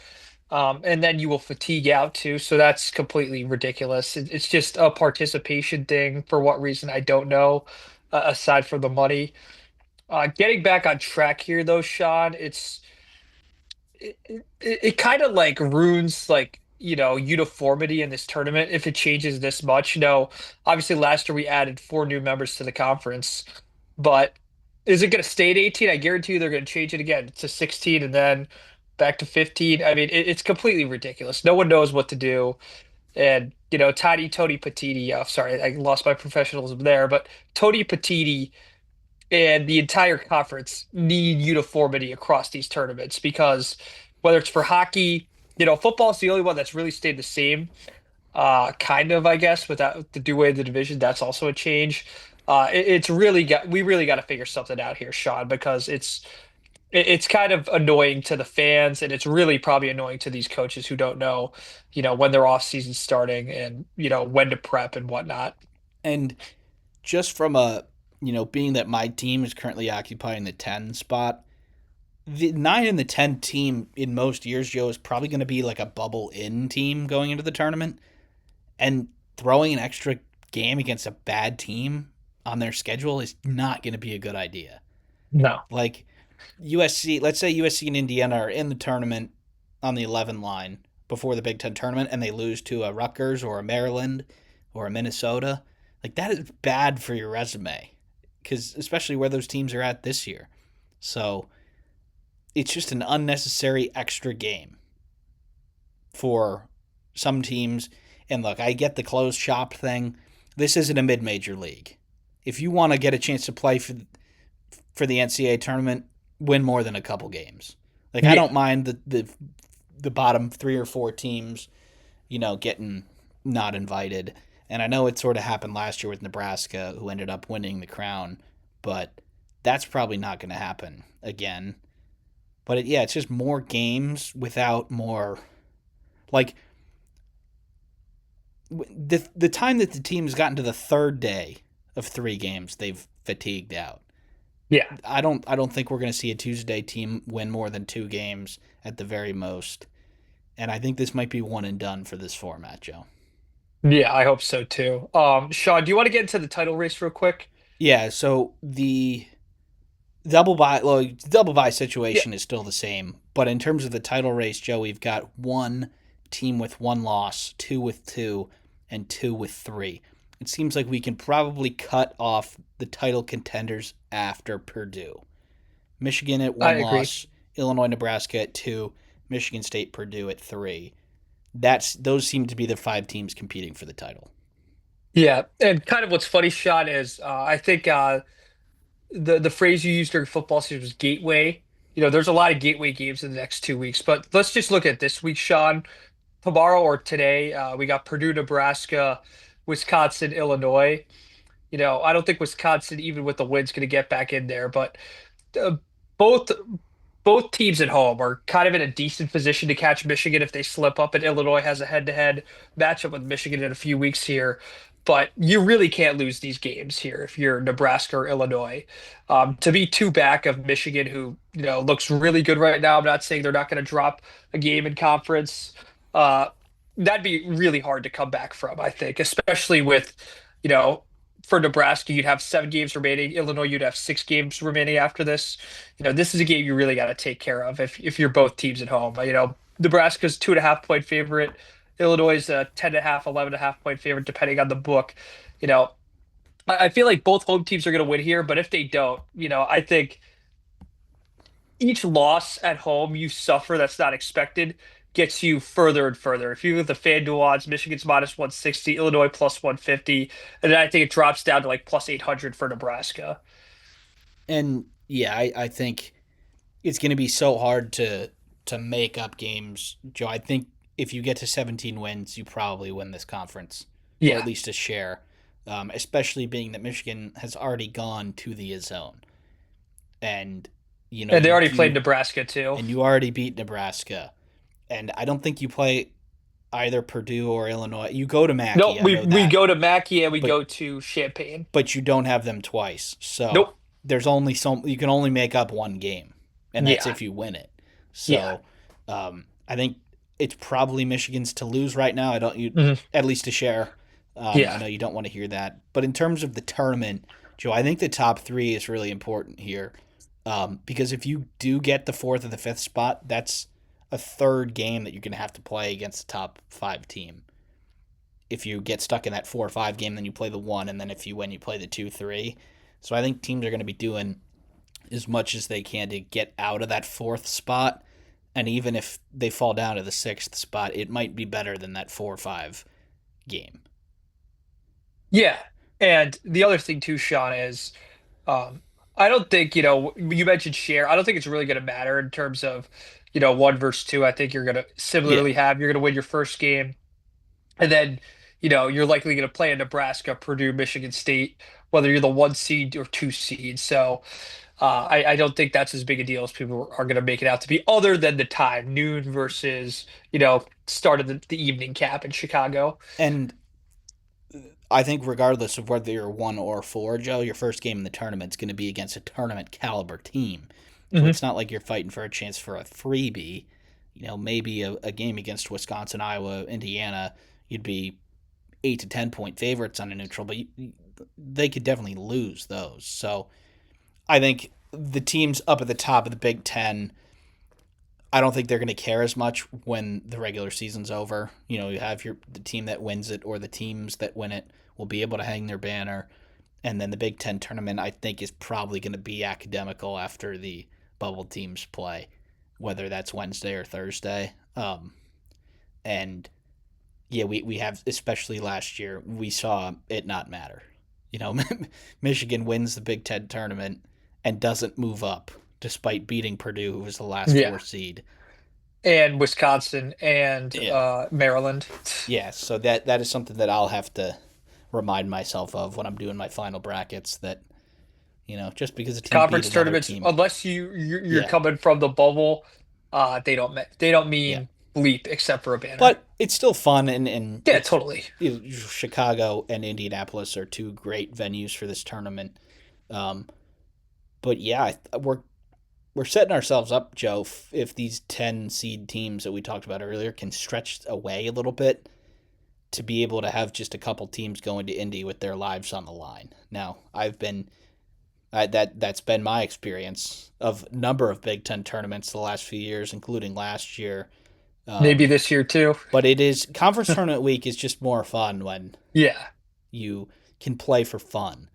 And then you will fatigue out too. So that's completely ridiculous. It's just a participation thing. For what reason, I don't know, aside from the money. Getting back on track here, though, Sean, it kind of like ruins like uniformity in this tournament if it changes this much. Obviously last year we added 4 new members to the conference, but is it going to stay at 18? I guarantee you they're going to change it again to 16 and then back to 15. I mean, it's completely ridiculous. No one knows what to do. And Toddy Tony Patiti, sorry, I lost my professionalism there, but Tony Patiti and the entire conference need uniformity across these tournaments because whether it's for hockey, football is the only one that's really stayed the same. Kind of, I guess, without the do way of the division, that's also a change. It's really we really got to figure something out here, Sean, because it's kind of annoying to the fans, and it's really probably annoying to these coaches who don't know, when their off season's starting and when to prep and whatnot. and just from a being that my team is currently occupying the 10 spot, the 9 and the 10 team in most years, Joe, is probably going to be like a bubble in team going into the tournament, and throwing an extra game against a bad team on their schedule is not going to be a good idea. No. Like USC, let's say USC and Indiana are in the tournament on the 11 line before the Big Ten tournament, and they lose to a Rutgers or a Maryland or a Minnesota. Like that is bad for your resume, because especially where those teams are at this year. So it's just an unnecessary extra game for some teams. And look, I get the closed shop thing. This isn't a mid-major league. If you want to get a chance to play for the NCAA tournament, win more than a couple games. Like I Yeah. don't mind the bottom 3 or 4 teams, getting not invited. And I know it sort of happened last year with Nebraska, who ended up winning the crown, but that's probably not going to happen again. But yeah, it's just more games without more, like the time that the team's gotten to the third day of 3 games, they've fatigued out. Yeah. I don't think we're going to see a Tuesday team win more than 2 games at the very most. And I think this might be one and done for this format, Joe. Yeah, I hope so too. Sean, do you want to get into the title race real quick? Yeah, so the double bye Yeah, situation is still the same, but in terms of the title race, Joe, we've got one team with 1 loss, two with two, and two with three. It seems like we can probably cut off the title contenders after Purdue. Michigan at I one agree. loss, Illinois, Nebraska at two, Michigan State, Purdue at three. Those seem to be the 5 teams competing for the title. Yeah, and kind of what's funny, Sean, is I think the phrase you used during football season was gateway. There's a lot of gateway games in the next 2 weeks, but let's just look at this week, Sean. Tomorrow or today, we got Purdue, Nebraska, Wisconsin, Illinois. I don't think Wisconsin, even with the wins, going to get back in there, but uh, both both teams at home are kind of in a decent position to catch Michigan if they slip up, and Illinois has a head-to-head matchup with Michigan in a few weeks here. But you really can't lose these games here if you're Nebraska or Illinois. To be two back of Michigan, who looks really good right now. I'm not saying they're not going to drop a game in conference. Uh, that'd be really hard to come back from, I think, especially with, you know, for Nebraska, you'd have 7 games remaining. Illinois, you'd have 6 games remaining after this. This is a game you really got to take care of if you're both teams at home. Nebraska's 2.5 point favorite. Illinois is a 10.5, 11.5 point favorite, depending on the book. You know, I feel like both home teams are going to win here, but if they don't, I think each loss at home you suffer that's not expected gets you further and further. If you look at the FanDuel odds, Michigan's minus 160, Illinois plus 150, and then I think it drops down to like plus 800 for Nebraska. And yeah, I think it's going to be so hard to make up games, Joe. I think if you get to 17 wins, you probably win this conference, or at Yeah. least a share. Especially being that Michigan has already gone to the zone, and And they you already played do, Nebraska too. and you already beat Nebraska, and I don't think you play either Purdue or Illinois. You go to No, Mackey, I we know we that, go to Mackey and we but go to Champaign. you don't have them twice. So Nope. there's only you can only make up one game, and that's Yeah. if you win it. Yeah. So I think it's probably Michigan's to lose right now. I don't you Mhm. at least to share. I Yeah. know you don't want to hear that, but in terms of the tournament, Joe, I think the top three is really important here. Because if you do get the fourth or the fifth spot, that's a third game that you're going to have to play against the top five team. If you get stuck in that 4 or 5 game, then you play the one, and then if you win, you play the 2, 3. So I think teams are going to be doing as much as they can to get out of that fourth spot. And even if they fall down to the sixth spot, it might be better than that 4 or 5 game. Yeah. And the other thing too, Sean, is Um, I don't think, you mentioned share. I don't think it's really going to matter in terms of, one versus two. I think you're going to Yeah. similarly you're going to win your first game. And then, you're likely going to play in Nebraska, Purdue, Michigan State, whether you're the 1 seed or 2 seed. So I don't think that's as big a deal as people are going to make it out to be, other than the time, noon versus, start of the evening cap in Chicago. And I think regardless of whether you're 1 or 4, Joe, your first game in the tournament is going to be against a tournament caliber team. So Hmm. it's not like you're fighting for a chance for a freebie. Maybe a game against Wisconsin, Iowa, Indiana, you'd be 8 to 10 point favorites on a neutral, but they could definitely lose those. So I think the teams up at the top of the Big Ten, I don't think they're going to care as much when the regular season's over. You have the team that wins it, or the teams that win it will be able to hang their banner, and then the Big Ten tournament I think is probably going to be academical after the bubble teams play, whether that's Wednesday or Thursday. And yeah, we have, especially last year, we saw it not matter. You know, Michigan wins the Big Ten tournament and doesn't move up despite beating Purdue, who was the last Yeah. 4 seed. And Wisconsin and Yeah, Maryland. yeah. So that is something that I'll have to remind myself of when I'm doing my final brackets. That just because a team beat Conference another tournaments, team, unless you're yeah, coming from the bubble, they don't yeah. mean bleep except for a banner. But it's still fun, and Yeah, it's totally. Chicago and Indianapolis are two great venues for this tournament. Um, but yeah, we're setting ourselves up, Joe. If these 10 seed teams that we talked about earlier can stretch away a little bit to be able to have just a couple teams going to Indy with their lives on the line. Now, that's been my experience of a number of Big Ten tournaments the last few years, including last year. Maybe Um, this year too. but it is conference tournament week is just more fun when Yeah, you can play for fun,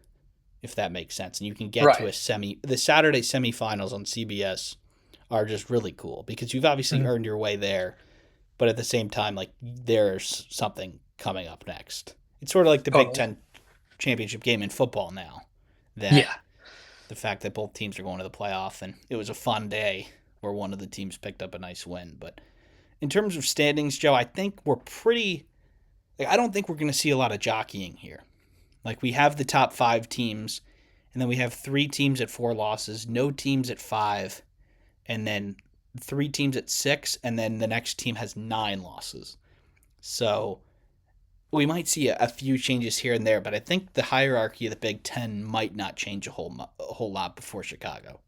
if that makes sense, and you can get to right. a semi. The Saturday semifinals on CBS are just really cool because you've obviously Mhm. earned your way there, but at the same time, like there's something coming up next. It's sort of like the Big Totally. Ten championship game in football now. That Yeah. the fact that both teams are going to the playoff, and it was a fun day where one of the teams picked up a nice win. But in terms of standings, Joe, I think we're pretty. Like, I don't think we're going to see a lot of jockeying here. Like we have the top 5 teams, and then we have 3 teams at 4 losses, no teams at 5, and then 3 teams at 6, and then the next team has 9 losses. So we might see a few changes here and there, but I think the hierarchy of the Big Ten might not change a whole lot before Chicago.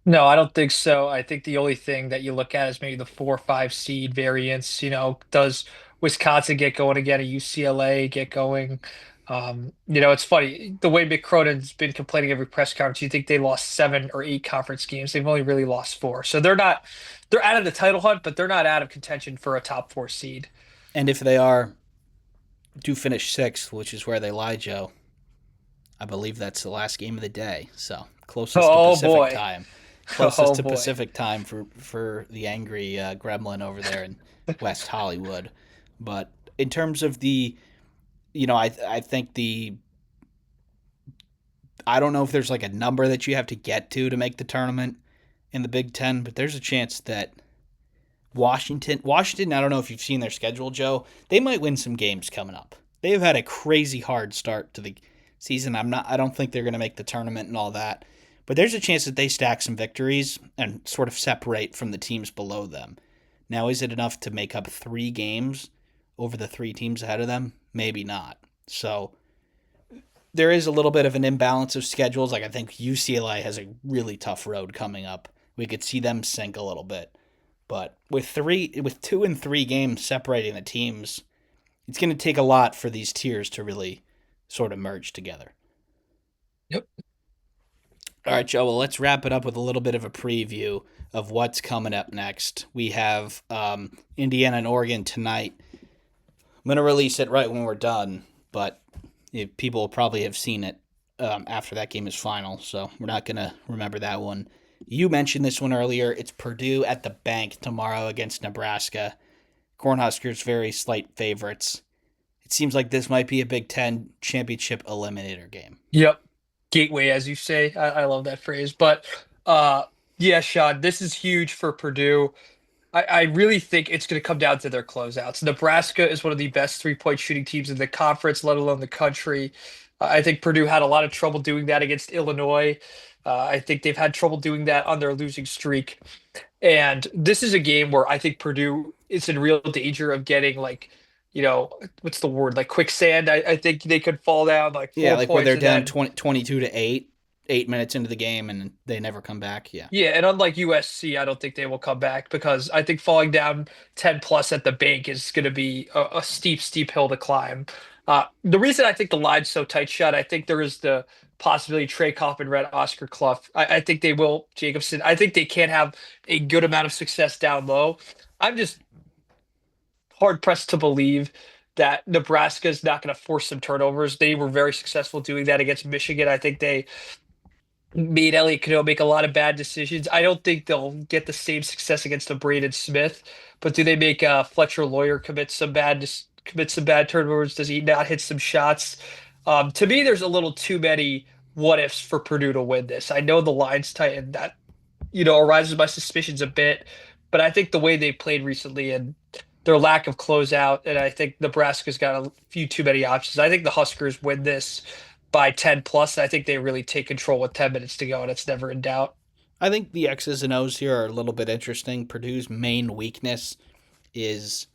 No, I don't think so. I think the only thing that you look at is maybe the 4 or 5 seed variance. Does Wisconsin get going again, a UCLA get going. It's funny the way Mick Cronin's been complaining every press conference. You think they lost 7 or 8 conference games? They've only really lost 4, so they're out of the title hunt, but they're not out of contention for a top 4 seed. And if they are, do finish sixth, which is where they lie, Joe. I believe that's the last game of the day. So closest to Oh Pacific boy, time, oh closest to boy. Pacific time for the angry gremlin over there in West Hollywood. But in terms of I think I don't know if there's like a number that you have to get to make the tournament in the Big Ten, but there's a chance that Washington. I don't know if you've seen their schedule, Joe. They might win some games coming up. They've had a crazy hard start to the season. I don't think they're going to make the tournament and all that, but there's a chance that they stack some victories and sort of separate from the teams below them. Now, is it enough to make up 3 games over the 3 teams ahead of them? Maybe not. So there is a little bit of an imbalance of schedules. Like I think UCLA has a really tough road coming up. We could see them sink a little bit. But with 2 and 3 games separating the teams, it's going to take a lot for these tiers to really sort of merge together. Yep. All right, Joe. Well, let's wrap it up with a little bit of a preview of what's coming up next. We have Indiana and Oregon tonight. I'm going to release it right when we're done, but people will probably have seen it after that game is final, so we're not going to remember that one. You mentioned this one earlier. It's Purdue at the bank tomorrow against Nebraska. Cornhuskers very slight favorites. It seems like this might be a Big Ten championship eliminator game. Yep. Gateway, as you say. I love that phrase. But uh, yeah, Sean, this is huge for Purdue. I really think it's going to come down to their closeouts. Nebraska is one of the best 3-point shooting teams in the conference, let alone the country. I think Purdue had a lot of trouble doing that against Illinois. I think they've had trouble doing that on their losing streak. And this is a game where I think Purdue is in real danger of getting like, what's the word? Like quicksand. I think they could fall down like Yeah, four like where points they're and down then 22 to 8, 8 minutes into the game, and they never come back. Yeah. yeah, and unlike USC, I don't think they will come back because I think falling down 10 plus at the bank is going to be a steep, steep hill to climb. The reason I think the line's so tight shut, I think there is the possibility Trey Coffin, Red Oscar Clough. I think they will, Jacobson. I think they can have a good amount of success down low. I'm just hard pressed to believe that Nebraska is not going to force some turnovers. They were very successful doing that against Michigan. I think they made Elliot Cano make a lot of bad decisions. I don't think they'll get the same success against a Braden Smith, but do they make Fletcher Lawyer commit some bad turnovers? Does he not hit some shots? To me, there's a little too many what ifs for Purdue to win this. I know the line's tight, and that arises my suspicions a bit, but I think the way they played recently and their lack of closeout, and I think Nebraska's got a few too many options. I think the Huskers win this by 10 plus. I think they really take control with 10 minutes to go, and it's never in doubt. I think the X's and O's here are a little bit interesting. Purdue's main weakness is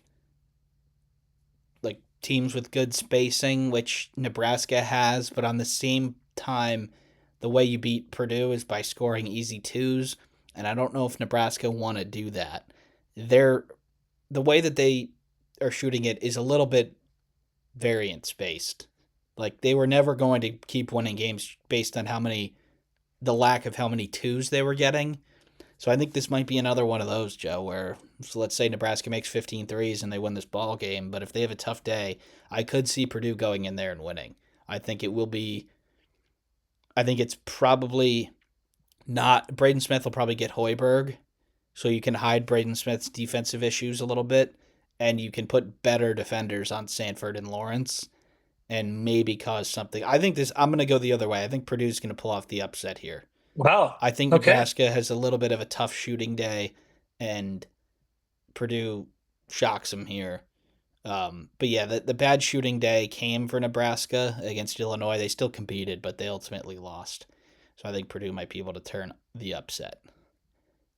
like teams with good spacing, which Nebraska has, but on the same time, the way you beat Purdue is by scoring easy twos, and I don't know if Nebraska want to do that. They're the way that they are shooting it is a little bit variant spaced. Like they were never going to keep winning games based on the lack of how many twos they were getting. So I think this might be another one of those, Joe, where so let's say Nebraska makes 15 threes and they win this ball game, but if they have a tough day, I could see Purdue going in there and winning. I think it will be I think it's probably not Braden Smith will probably get Hoiberg, so you can hide Braden Smith's defensive issues a little bit and you can put better defenders on Sanford and Lawrence and maybe cause something. I'm going to go the other way. I think Purdue's going to pull off the upset here. Wow. I think Okay. Nebraska has a little bit of a tough shooting day, and Purdue shocks them here. But yeah, the bad shooting day came for Nebraska against Illinois. They still competed, but they ultimately lost. So I think Purdue might be able to turn the upset.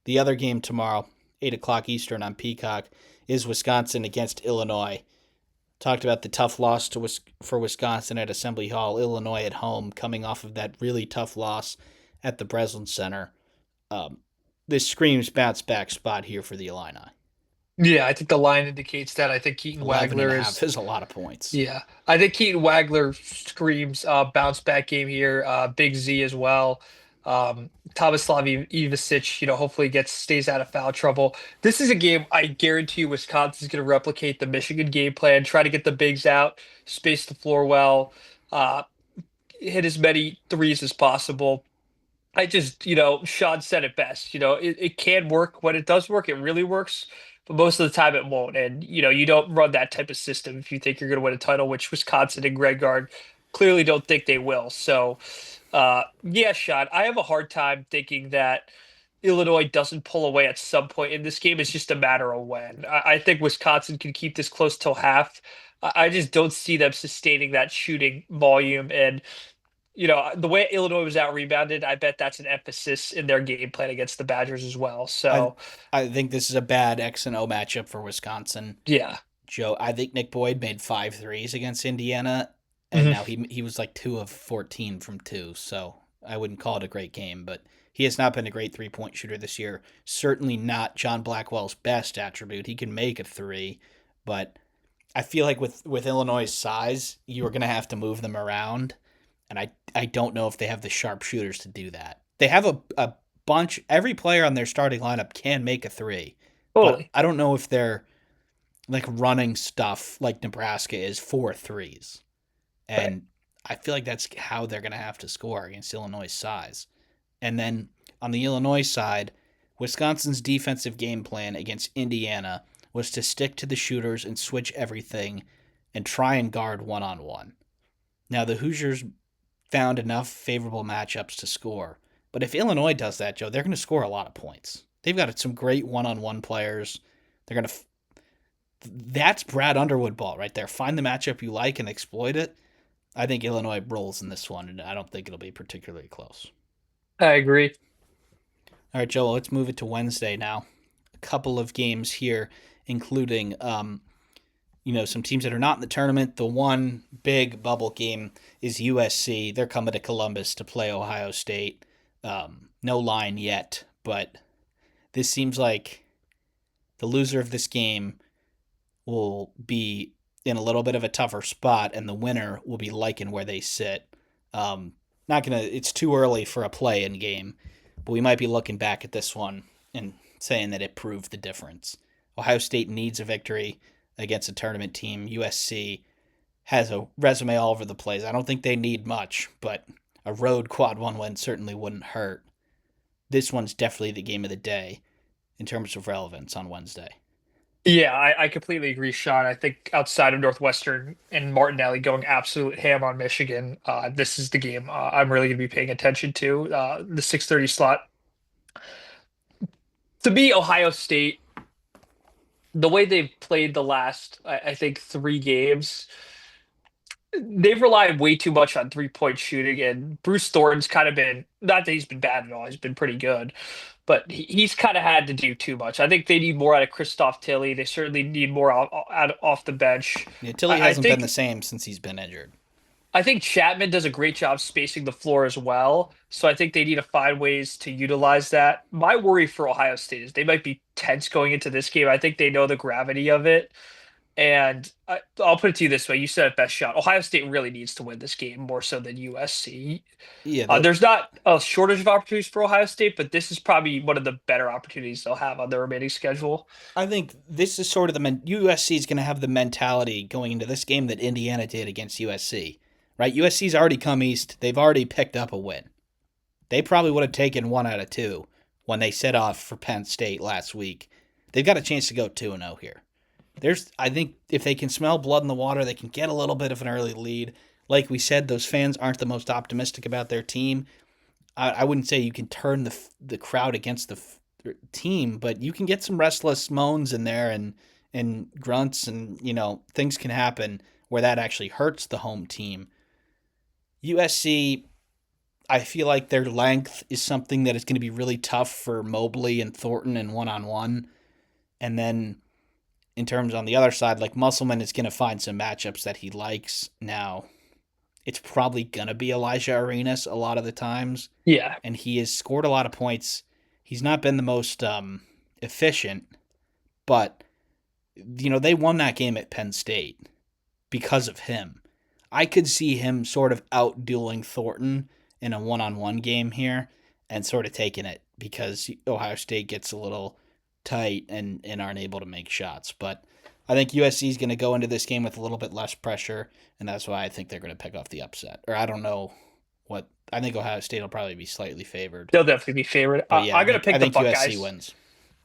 The other game tomorrow, 8 o'clock Eastern on Peacock, is Wisconsin against Illinois. Talked about the tough loss for Wisconsin at Assembly Hall, Illinois at home, coming off of that really tough loss at the Breslin Center. This screams bounce back spot here for the Illini. Yeah, I think the line indicates that. I think Keaton 11 and a Wagler half is. is a lot of points. Yeah, I think Keaton Wagler screams bounce back game here. Big Z as well. Tomislav Ivicic, hopefully stays out of foul trouble. This is a game I guarantee you Wisconsin's going to replicate the Michigan game plan, try to get the bigs out, space the floor well, uh, hit as many threes as possible. I just, Sean said it best. It can work. When it does work, it really works. But most of the time, it won't. And, you don't run that type of system if you think you're going to win a title, which Wisconsin and Greg Gard clearly don't think they will. So, yeah, Sean, I have a hard time thinking that Illinois doesn't pull away at some point in this game. It's just a matter of when. I think Wisconsin can keep this close till half. I just don't see them sustaining that shooting volume. And the way Illinois was out rebounded, I bet that's an emphasis in their game plan against the Badgers as well. I So, I think this is a bad X and O matchup for Wisconsin. yeah. Joe, I think Nick Boyd made 5 threes against Indiana, and Mhm. now he was like 2 of 14 from two. So I wouldn't call it a great game, but he has not been a great 3 point shooter this year. Certainly not John Blackwell's best attribute. He can make a three, but I feel like with Illinois' size, you are going to have to move them around, and I don't know if they have the sharpshooters to do that. They have a bunch. Every player on their starting lineup can make a three, but Totally. I don't know if they're like running stuff like Nebraska is 4 threes. Right. And I feel like that's how they're going to have to score against Illinois' size. And then on the Illinois side, Wisconsin's defensive game plan against Indiana was to stick to the shooters and switch everything and try and guard one on one. Now, the Hoosiers found enough favorable matchups to score. But if Illinois does that, Joe, they're going to score a lot of points. They've got some great one on one players. They're going to. That's Brad Underwood ball right there. Find the matchup you like and exploit it. I think Illinois rolls in this one, and I don't think it'll be particularly close. I agree. All right, Joel, let's move it to Wednesday now. A couple of games here, including some teams that are not in the tournament. The one big bubble game is USC. They're coming to Columbus to play Ohio State. No line yet, but this seems like the loser of this game will be in a little bit of a tougher spot, and the winner will be liking where they sit. Not gonna. It's too early for a play-in game, but we might be looking back at this one and saying that it proved the difference. Ohio State needs a victory against a tournament team. USC has a resume all over the place. I don't think they need much, but a road quad one win certainly wouldn't hurt. This one's definitely the game of the day in terms of relevance on Wednesday. Yeah, I completely agree, Sean. I think outside of Northwestern and Martinelli going absolute ham on Michigan, this is the game I'm really going to be paying attention to. The 6:30 slot. To me, Ohio State, the way they've played the last, I think, three games, they've relied way too much on 3-point shooting, and Bruce Thornton's kind of been, not that he's been bad at all, he's been pretty good, but he's kind of had to do too much. I think they need more out of Christoph Tilly. They certainly need more off the bench. Yeah, Tilly I, I hasn't been the think same since he's been injured. I think Chapman does a great job spacing the floor as well. So I think they need to find ways to utilize that. My worry for Ohio State is they might be tense going into this game. I think they know the gravity of it. And I'll put it to you this way: you said it best, shot. Ohio State really needs to win this game more so than USC. Yeah, There's not a shortage of opportunities for Ohio State, but this is probably one of the better opportunities they'll have on their remaining schedule. I think this is sort of USC is going to have the mentality going into this game that Indiana did against USC, right? USC's already come east; they've already picked up a win. They probably would have taken 1 out of 2 when they set off for Penn State last week. They've got a chance to go 2-0 here. I think if they can smell blood in the water, they can get a little bit of an early lead. Like we said, those fans aren't the most optimistic about their team. I wouldn't say you can turn the crowd against the team, but you can get some restless moans in there and grunts, and things can happen where that actually hurts the home team. USC, I feel like their length is something that is going to be really tough for Mobley and Thornton and one on one, and then in terms on the other side, like Musselman is going to find some matchups that he likes. Now, it's probably going to be Elijah Arenas a lot of the times, Yeah. and he has scored a lot of points. He's not been the most efficient, but they won that game at Penn State because of him. I could see him sort of outdueling Thornton in a one-on-one game here and sort of taking it because Ohio State gets a little tight and aren't able to make shots. But I think USC is going to go into this game with a little bit less pressure, and that's why I think they're going to pick off the upset. Or I don't know what I think Ohio State will probably be slightly favored. They'll definitely be favored. But yeah, I'm gonna I pick the think USC Buckeyes. wins.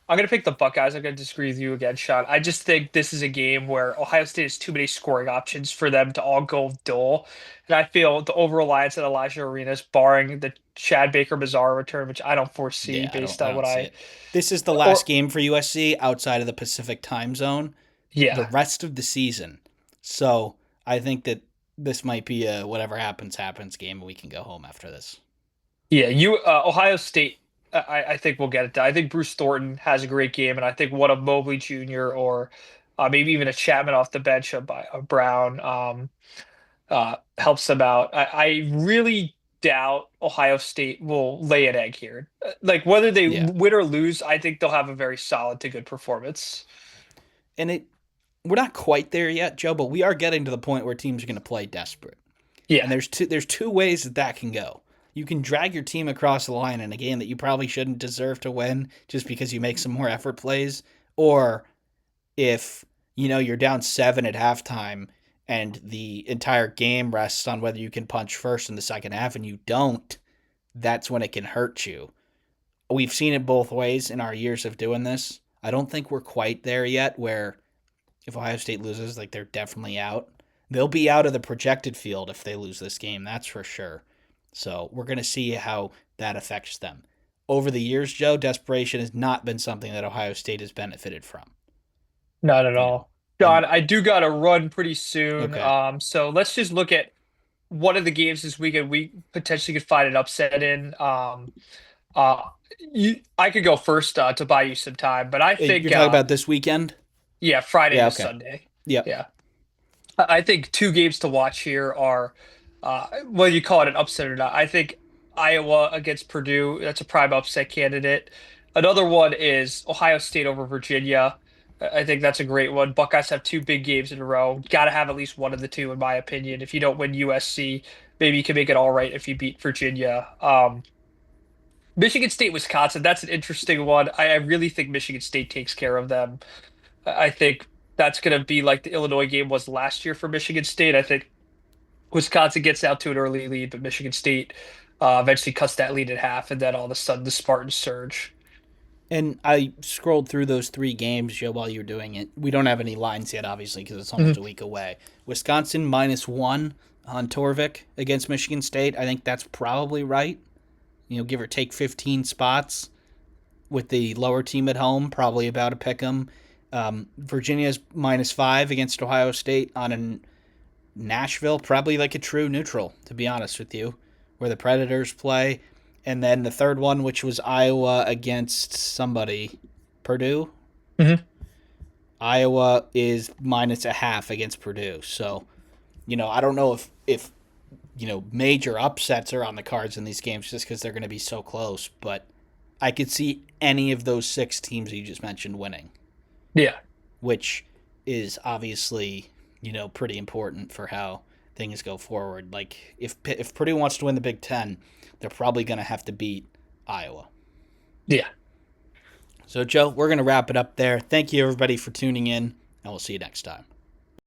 I'm going to pick the Buckeyes. I'm going to disagree with you again, Sean. I just think this is a game where Ohio State has too many scoring options for them to all go dull. And I feel the over-reliance on Elijah Arenas, barring the Chad Baker-Mazara return, which I don't foresee Yeah, based I on what don't see I it. This is the last or game for USC outside of the Pacific time zone the yeah. rest of the season. So I think that this might be a whatever happens happens game, and we can go home after this. Yeah, Ohio State. I think we'll get it done. I think Bruce Thornton has a great game, and I think one of Mobley Jr. or maybe even a Chapman off the bench of Brown helps them out. I really doubt Ohio State will lay an egg here. Like whether they Yeah, win or lose, I think they'll have a very solid to good performance. and we're not quite there yet, Joe, but we are getting to the point where teams are going to play desperate. Yeah, And there's two ways that can go. You can drag your team across the line in a game that you probably shouldn't deserve to win just because you make some more effort plays, or if you're down 7 at halftime and the entire game rests on whether you can punch first in the second half and you don't, that's when it can hurt you. We've seen it both ways in our years of doing this. I don't think we're quite there yet where if Ohio State loses, like they're definitely out. They'll be out of the projected field if they lose this game, that's for sure. So we're going to see how that affects them. Over the years, Joe, desperation has not been something that Ohio State has benefited from. not at You know, all. and John, I do got to run pretty soon. okay, So let's just look at one of the games this weekend we potentially could find an upset in. Uh, I could go first to buy you some time, but I you're think talking about this weekend. yeah, Friday Yeah, to okay, Sunday. yep. Yeah. I think two games to watch here are, whether you call it an upset or not. I think Iowa against Purdue, that's a prime upset candidate. Another one is Ohio State over Virginia. I think that's a great one. Buckeyes have two big games in a row. Got to have at least one of the two, in my opinion. If you don't win USC, maybe you can make it all right if you beat Virginia. Michigan State, Wisconsin, that's an interesting one. I really think Michigan State takes care of them. I think that's going to be like the Illinois game was last year for Michigan State. I think Wisconsin gets out to an early lead, but Michigan State eventually cuts that lead in half, and then all of a sudden the Spartans surge. And I scrolled through those three games, Joe, while you were doing it. We don't have any lines yet, obviously, because it's almost Mhm. a week away. Wisconsin -1 on Torvik against Michigan State. I think that's probably right. Give or take 15 spots with the lower team at home, probably about a pick 'em. Virginia's -5 against Ohio State on a Nashville, probably like a true neutral, to be honest with you, where the Predators play. And then the third one, which was Iowa against somebody, Purdue. Mhm. Iowa is -0.5 against Purdue. So, I don't know if major upsets are on the cards in these games just because they're going to be so close. But I could see any of those 6 teams you just mentioned winning, Yeah, which is obviously pretty important for how things go forward. Like if Purdue wants to win the Big Ten, they're probably going to have to beat Iowa. yeah. So Joe, we're going to wrap it up there. Thank you everybody for tuning in, and we'll see you next time.